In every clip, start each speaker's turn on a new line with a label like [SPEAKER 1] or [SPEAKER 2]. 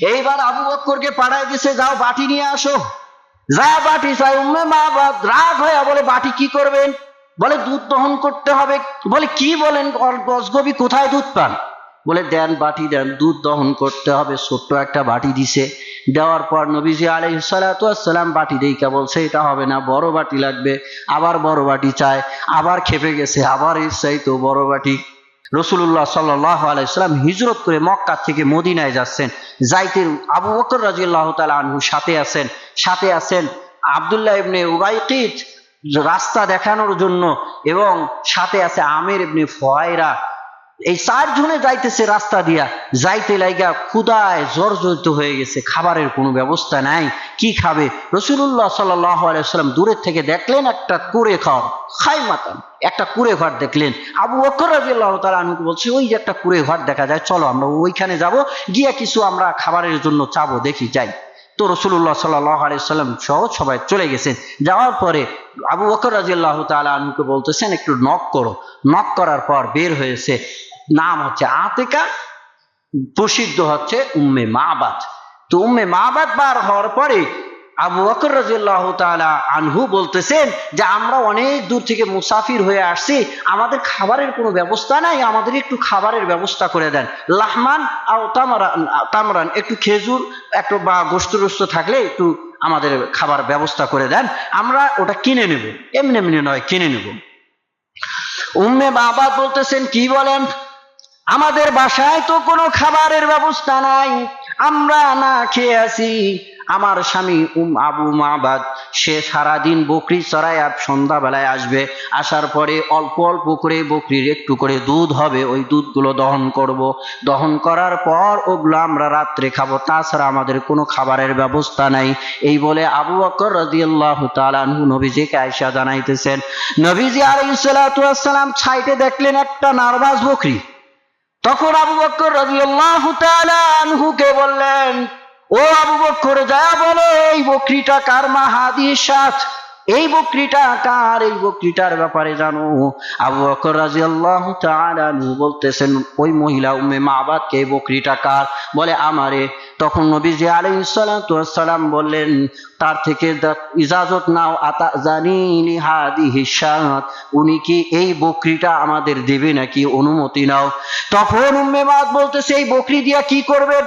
[SPEAKER 1] এইবার আবু বকরকে পাঠায় দিছে, যাও বাটি নিয়ে আসো। যা বাটি চাই, উম্মে মাবাদ রাগ হয়ে বলে, বাটি কি করবেন? বলে দুধ দহন করতে হবে। বলে কি বলেন গজগবি, কোথায় দুধ পান? বলে দেন বাটি দেন, দুধ দহন করতে হবে। ছোট্ট একটা বাটি দিছে। দেওয়ার পর নবীজি আলাইহিস সালাতু ওয়াস সালাম বাটি দেইকা বলছে এটা হবে না, বড় বাটি লাগবে। আবার বড় বাটি চায়, আবার খেপে গেছে, আবার চাইতো বড় বাটি। রাসূলুল্লাহ সাল্লাল্লাহু আলাইহি ওয়াসাল্লাম হিজরত করে মক্কা থেকে মদিনায় যাচ্ছেন। যাইতে আবু বকর রাদিয়াল্লাহু তাআলা আনহু সাথে আছেন আব্দুল্লাহ ইবনে উবাইকিত রাস্তা দেখানোর জন্য, এবং সাথে আছে আমির ইবনে ফুয়াইরা। এই চারজনে যাইতেছে রাস্তা দিয়া, যাইতে লাইগা ক্ষুধায় জর্জরিত হয়ে গেছে, খাবারের কোনো ব্যবস্থা নাই, কি খাবে? রাসূলুল্লাহ সাল্লাল্লাহু আলাইহি ওয়াসাল্লাম দূরের থেকে দেখলেন একটা কুঁড়ে ঘর, খায়মাতান, একটা কুঁড়ে ঘর দেখলেন। আবু বকর রাদিয়াল্লাহু তাআলা আনহু বলছে, ওই যে একটা কুঁড়ে ঘর দেখা যায়, চলো আমরা ওইখানে যাব, গিয়া কিছু আমরা খাবারের জন্য চাবো, দেখি যাই। তো রাসূলুল্লাহ সাল্লাল্লাহু আলাইহি ওয়াসাল্লাম সহ সবাই চলে গেছেন। যাওয়ার পরে আবু বকর রাদিয়াল্লাহু তাআলা আনহুকে বলতেছেন একটু নক করো। নক করার পর বের হয়েছে, নাম হচ্ছে আতিকা, প্রসিদ্ধ হচ্ছে উম্মে মাবাদ। তো উম্মে মাবাদ বার হওয়ার পরে আবু বকর রাদিয়াল্লাহু তাআলা আনহু বলতেছেন যে আমরা অনেক দূর থেকে মুসাফির হয়ে আসছি, আমাদের খাবারের কোনো ব্যবস্থা নাই, আমাদের একটু খাবারের ব্যবস্থা করে দেন। লাহমান আও তামরান, একটু খেজুর একটু বা গোশত থাকলে একটু আমাদের খাবার ব্যবস্থা করে দেন, আমরা ওটা কিনে নেব, এমনি এমনি নয়, কিনে নেব। উম্মে মাবাদ বলতেছেন, কি বলেন? আমাদের বাসায় তো কোনো খাবারের ব্যবস্থা নাই, আমরা না খেয়ে আছি। আমার স্বামী আবু মাবাদ সে সারাদিন বকরি চড়ায়, আর সন্ধ্যাবেলায় আসবে, আসার পরে অল্প অল্প করে বকরির একটু করে দুধ হবে, ওই দুধগুলো দহন করব, দহন করার পর ওগুলো আমরা রাত্রে খাবো, তাছাড়া আমাদের কোনো খাবারের ব্যবস্থা নাই। এই বলে আবু বকর রাদিয়াল্লাহু তাআলা আনহু নবীজিকে আয়েশা জানাইতেছেন, নবীজি আলাইহিস সালাতু ওয়াস সালাম ছাইতে দেখলেন একটা নার্ভাস বকরি। তখন আবু বকর রাদিয়াল্লাহু তাআলা আনহুকে বললেন, ও আবু বকর, যা বলো এই বকরিটা কার? মা হাদিসাত, এই বকরিটা কার? এই বকরিটার ব্যাপারে জানো? আবু বকর রাদিয়াল্লাহু তাআলা আনহু বলতেছেন, ওই মহিলা উম্মে মাবাদকে, এই বকরিটা কার? বলে আমারে। তখন নবীজি আলাইহিস সালাতু ওয়াস সালাম বললেন, তার থেকে ইজাজত নাও, আতাজানিনি হাদিহি শাত, উনি কি এই বকরিটা আমাদের দেবে নাকি? অনুমতি নাও। তখন উম্মে মাবাদ বলতেছে, এই বকরি দিয়া কি করবেন?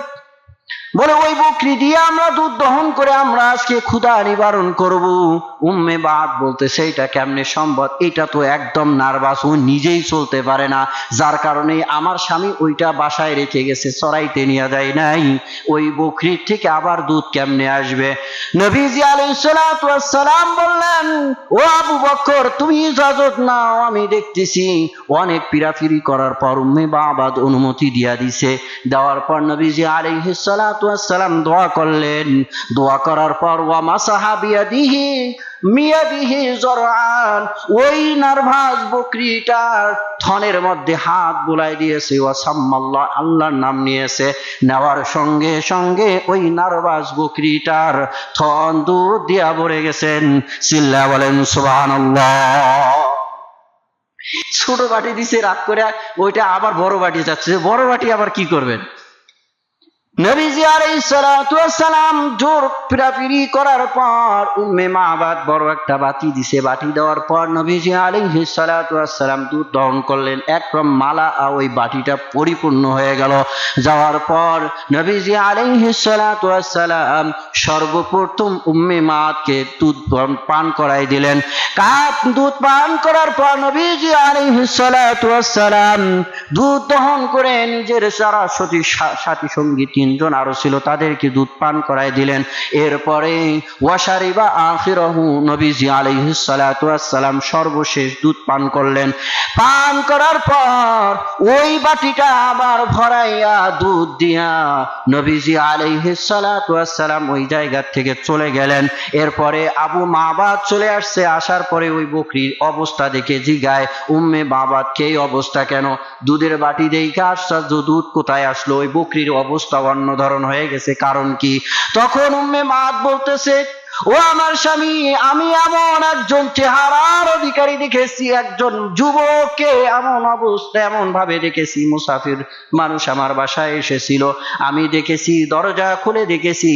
[SPEAKER 1] বলে ওই বকরি দিয়ে আমরা দুধ দহন করে আমরা আজকে ক্ষুধা নিবারণ করব। উম্মে মাবাদ বলতেছে, এটা কেমনে সম্ভব? এটা তো একদম নার্ভাস, ও নিজেই চলতে পারে না, যার কারণে আমার স্বামী ওইটা বাসায় রেখে গেছে, চড়াইতে নিয়ে যায় নাই। ওই বকরির থেকে আবার দুধ কেমনে আসবে? নবীজি আলাইহিস সালাতু ওয়াস সালাম বললেন, ও আবু বকর, তুমি ইজাজত নাও, আমি দেখতেছি। অনেক পিরাফিরি করার পর উম্মে মাবাদ অনুমতি দিয়া দিছে। দেওয়ার পর নবীজি আলাইহিস সালাতু ওয়াস সালাম দোয়া করলেন। দোয়া করার পর ওয়া মাসাহা মিয়াদিহি জরআন, ওই নার্ভাস বকরিটার থনের মধ্যে হাত বুলাই দিয়েছে, ওয়া সাম্মাল্লাহ, আল্লাহর নাম নিয়েছে। নেওয়ার সঙ্গে সঙ্গে ওই নার্ভাস বকরিটার থন দুধ দিয়া ভরে গেছেন। চিল্লায়া বলেন সুবহানাল্লাহ। ছোট বাটি দিছে, রাগ করে ওইটা আবার বড় বাটি যাচ্ছে, বড় বাটি আবার কি করবেন? নবীজি আলাইহিস সালাতু ওয়াস সালাম জোর পিরাপিরি করার পর উম্মে মাবাদ বড় একটা বাটি দিছে। বাটি দেওয়ার পর নবীজি আলাইহিস সালাতু ওয়াস সালাম দুধ দহন করলেন, একদম মালা ওই বাটিটা পরিপূর্ণ হয়ে গেল। যাওয়ার পর নবীজি আলাইহিস সালাতু ওয়াস সালাম সর্বপ্রথম উম্মে মাবাদকে দুধ পান করাই দিলেন। দুধ পান করার পর নবীজি আলাইহিস সালাতু ওয়াস সালাম দুধ দহন করে নিজের সাথী সঙ্গী তিনজন আরো ছিল, তাদেরকে দুধ পান করাই দিলেন। এরপরে ওয়াশারিবা আখিরাহু, নবীজি আলাইহিস সালাতু ওয়াস সালাম সর্বশেষ দুধ পান করলেন। পান করার পর ওই বাটিটা আবার ভরাইয়া দুধ দিয়া নবীজি আলাইহিস সালাতু ওয়াস সালাম ওই জায়গা থেকে চলে গেলেন। এরপরে আবু মাবাদ চলে আসছে। আসার পরে ওই বকরির অবস্থা দেখে জিগায়, উম্মে মাবাদ কে এই অবস্থা কেন? দুধের বাটি দেইখা আশ্চর্য, দুধ কোথায় আসলো? ওই বকরির অবস্থা অন্য ধরন হয়ে গেছে, কারণ কি? তখন উম্মে মাবাদ বলতেছে, ও আমার স্বামী, আমি এমন একজন চেহারার অধিকারী দেখেছি, একজন যুবককে এমন অবস্থা এমন ভাবে দেখেছি, মুসাফির মানুষ আমার বাসায় এসেছিল, আমি দেখেছি, দরজা খুলে দেখেছি,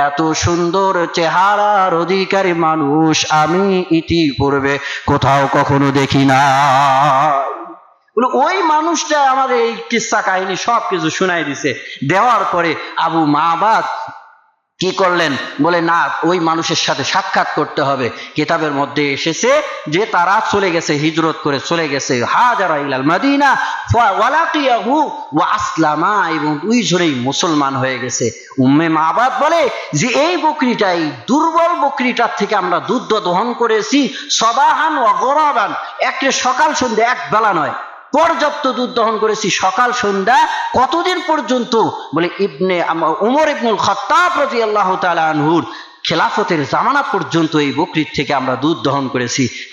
[SPEAKER 1] এত সুন্দর চেহারার অধিকারী মানুষ আমি ইতিপূর্বে কোথাও কখনো দেখি না। ওই মানুষটা আমাদের এই কিস্সা কাহিনী সবকিছু শুনাই দিছে। দেওয়ার পরে আবু মাবাদ কি করলেন, বলে না, ওই মানুষের সাথে সাক্ষাৎ করতে হবে। কিতাবের মধ্যে এসেছে যে তারা চলে গেছে, হিজরত করে চলে গেছে, হাজারা ইলাল মাদিনা ওয়ালাকিয়াহু ওয়া আসলামা, এবং দুইজনেই মুসলমান হয়ে গেছে। উম্মে মাবাদ বলে যে এই বকরিটাই, দুর্বল বকরিটার থেকে আমরা দুধ দহন করেছি, সবাহান ওয়া গরাবান, একটা সকাল সন্ধ্যা, এক বেলা নয়, পর্যাপ্ত দুধ দহন করেছি সকাল সন্ধ্যা। কতদিন পর্যন্ত, বলে উমর ইবনুল খাত্তাব রাদিয়াল্লাহু তাআলা আনহুর খেলাফতের জামানা পর্যন্ত এই বকরির থেকে আমরা দুধ দহন করেছি।